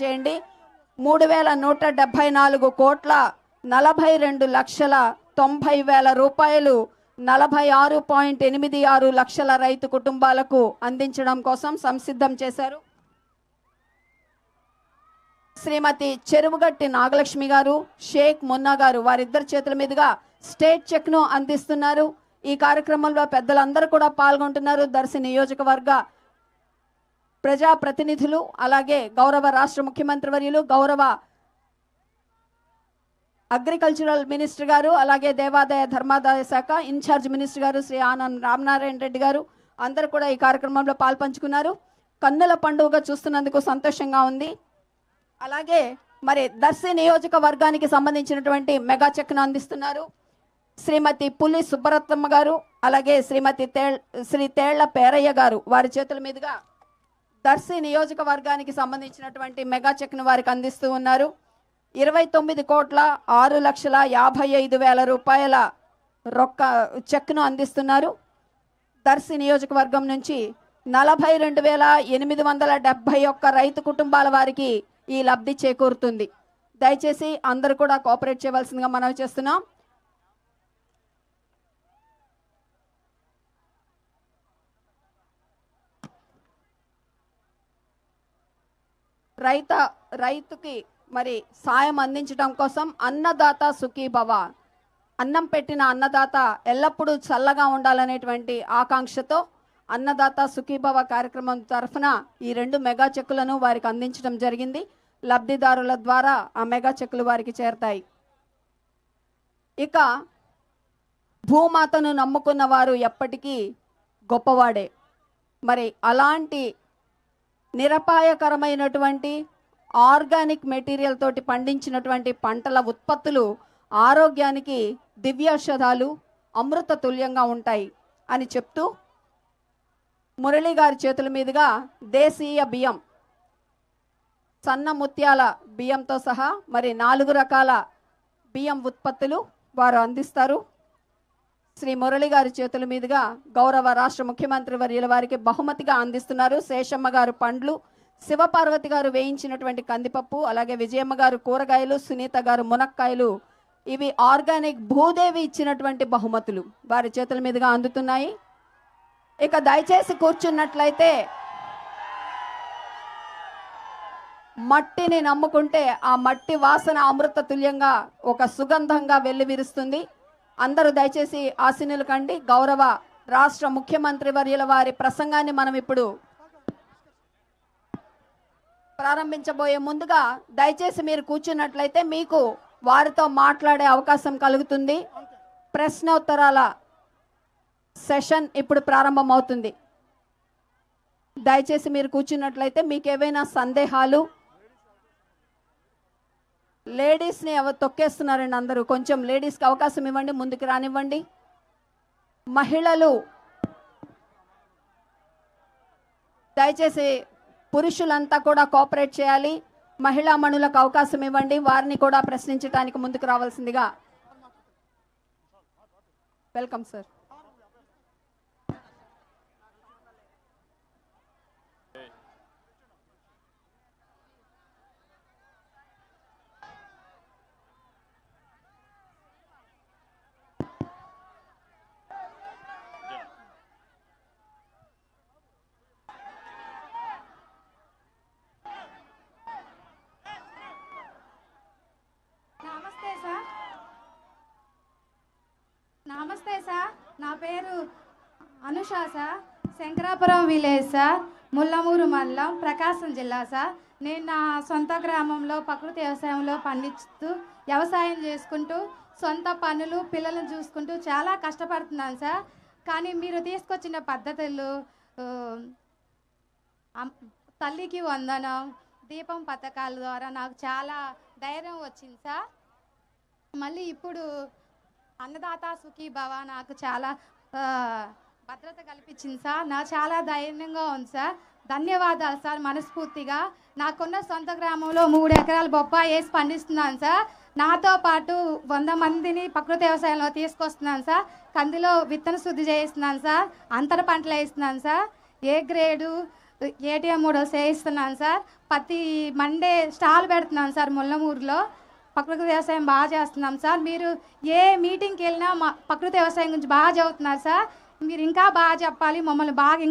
చేయండి. 3174,42,90,90,000 రూపాయలు 46.86 లక్షల రైతు కుటుంబాలకు అందించడం కోసం సంసిద్ధం చేశారు. శ్రీమతి చెరువుగట్టి నాగలక్ష్మి గారు, షేక్ మున్నా గారు వారిద్దరి చేతుల మీదుగా స్టేట్ చెక్ ను అందిస్తున్నారు. ఈ కార్యక్రమంలో పెద్దలందరూ కూడా పాల్గొంటున్నారు. దర్శి నియోజకవర్గ ప్రజా ప్రతినిధులు, అలాగే గౌరవ రాష్ట్ర ముఖ్యమంత్రి వర్యులు, గౌరవ అగ్రికల్చరల్ మినిస్టర్ గారు, అలాగే దేవాదాయ ధర్మాదాయ శాఖ ఇన్ఛార్జ్ మినిస్టర్ గారు శ్రీ ఆనంద్ రామనారాయణ రెడ్డి గారు అందరూ కూడా ఈ కార్యక్రమంలో పాల్పంచుకున్నారు. కన్నుల పండుగ చూస్తున్నందుకు సంతోషంగా ఉంది. అలాగే మరి దర్శి నియోజకవర్గానికి సంబంధించినటువంటి మెగా చెక్ను అందిస్తున్నారు శ్రీమతి పులి సుబ్బరత్నమ్మ గారు, అలాగే శ్రీ తేళ్ల పేరయ్య గారు. వారి చేతుల మీదుగా దర్శి నియోజకవర్గానికి సంబంధించినటువంటి మెగా చెక్ను వారికి అందిస్తూ ఉన్నారు. 29,06,55,000 రూపాయల చెక్ను అందిస్తున్నారు. దర్శి నియోజకవర్గం నుంచి 42,871 రైతు కుటుంబాల వారికి ఈ లబ్ధి చేకూరుతుంది. దయచేసి అందరూ కూడా కోఆపరేట్ చేయవలసిందిగా మనవి చేస్తున్నాం. రైతుకి మరి సాయం అందించడం కోసం అన్నదాత సుఖీభవ, అన్నం పెట్టిన అన్నదాత ఎల్లప్పుడూ చల్లగా ఉండాలనేటువంటి ఆకాంక్షతో అన్నదాత సుఖీభవ కార్యక్రమం తరఫున ఈ 2 మెగా చెక్కులను వారికి అందించడం జరిగింది. లబ్ధిదారుల ద్వారా ఆ మెగా చెక్కులు వారికి చేరతాయి. ఇక భూమాతను నమ్ముకున్న వారు ఎప్పటికీ గొప్పవాడే. మరి అలాంటి నిరపాయకరమైనటువంటి ఆర్గానిక్ మెటీరియల్ తోటి పండించినటువంటి పంటల ఉత్పత్తులు ఆరోగ్యానికి దివ్యౌషధాలు, అమృత తుల్యంగా ఉంటాయి అని చెప్తూ మురళి గారి చేతుల మీదుగా దేశీయ బియ్యం, సన్న ముత్యాల బియ్యంతో సహా మరి 4 రకాల బియ్యం ఉత్పత్తులు వారు అందిస్తారు. శ్రీ మురళి గారి చేతుల మీదుగా గౌరవ రాష్ట్ర ముఖ్యమంత్రి వర్యుల వారికి బహుమతిగా అందిస్తున్నారు. శేషమ్మ గారు పండ్లు, శివపార్వతి గారు వేయించినటువంటి కందిపప్పు, అలాగే విజయమ్మ గారు కూరగాయలు, సునీత గారు మునక్కాయలు. ఇవి ఆర్గానిక్ భూదేవి ఇచ్చినటువంటి బహుమతులు వారి చేతుల మీదుగా అందుతున్నాయి. ఇక దయచేసి కూర్చున్నట్లయితే మట్టిని నమ్ముకుంటే ఆ మట్టి వాసన అమృత తుల్యంగా ఒక సుగంధంగా వెల్లివిరుస్తుంది. అందరూ దయచేసి ఆశీనులు కండి. గౌరవ రాష్ట్ర ముఖ్యమంత్రి వర్యుల వారి ప్రసంగాన్ని మనం ఇప్పుడు ప్రారంభించబోయే ముందుగా దయచేసి మీరు కూర్చున్నట్లయితే మీకు వారితో మాట్లాడే అవకాశం కలుగుతుంది. ప్రశ్నోత్తరాల సెషన్ ఇప్పుడు ప్రారంభమవుతుంది. దయచేసి మీరు కూర్చున్నట్లయితే మీకు ఏవైనా సందేహాలు, లేడీస్ని తొక్కేస్తున్నారండి అందరూ, కొంచెం లేడీస్కి అవకాశం ఇవ్వండి, ముందుకు రానివ్వండి. మహిళలు దయచేసి పురుషులంతా కూడా కోఆపరేట్ చేయాలి. మహిళా మణులకు అవకాశం ఇవ్వండి, వారిని కూడా ప్రశ్నించడానికి ముందుకు రావాల్సిందిగా. Welcome sir. నమస్తే సార్, నా పేరు Anusha sir, Shankarapuram village sir, Mullamuru మండలం, ప్రకాశం జిల్లా సార్. నేను నా సొంత గ్రామంలో ప్రకృతి వ్యవసాయంలో పండిస్తూ వ్యవసాయం చేసుకుంటూ సొంత పనులు పిల్లలను చూసుకుంటూ చాలా కష్టపడుతున్నాను సార్. కానీ మీరు తీసుకొచ్చిన పద్ధతులు, తల్లికి వందనం, దీపం పథకాల ద్వారా నాకు చాలా ధైర్యం వచ్చింది సార్. మళ్ళీ ఇప్పుడు అన్నదాత సుఖీభవ నాకు చాలా భద్రత కల్పించింది సార్. నాకు చాలా ధైర్యంగా ఉంది సార్. ధన్యవాదాలు సార్ మనస్ఫూర్తిగా. నాకున్న సొంత గ్రామంలో 3 ఎకరాలు బొప్పాయి వేసి పండిస్తున్నాను సార్. నాతో పాటు 100 మందిని ప్రకృతి వ్యవసాయంలో తీసుకొస్తున్నాను సార్. కందిలో విత్తన శుద్ధి చేయిస్తున్నాను సార్, అంతర పంటలు వేస్తున్నాను సార్. ఏ గ్రేడు ఏటీఎం కూడా చేయిస్తున్నాను సార్. ప్రతి మండే స్టాల్ పెడుతున్నాను సార్ ముల్లమూరులో. ప్రకృతి వ్యవసాయం బాగా చేస్తున్నాం సార్. మీరు ఏ మీటింగ్కి వెళ్ళినా మా ప్రకృతి వ్యవసాయం గురించి బాగా చదువుతున్నారు సార్. మీరు ఇంకా బాగా చెప్పాలి, మమ్మల్ని బాగా ఇంకా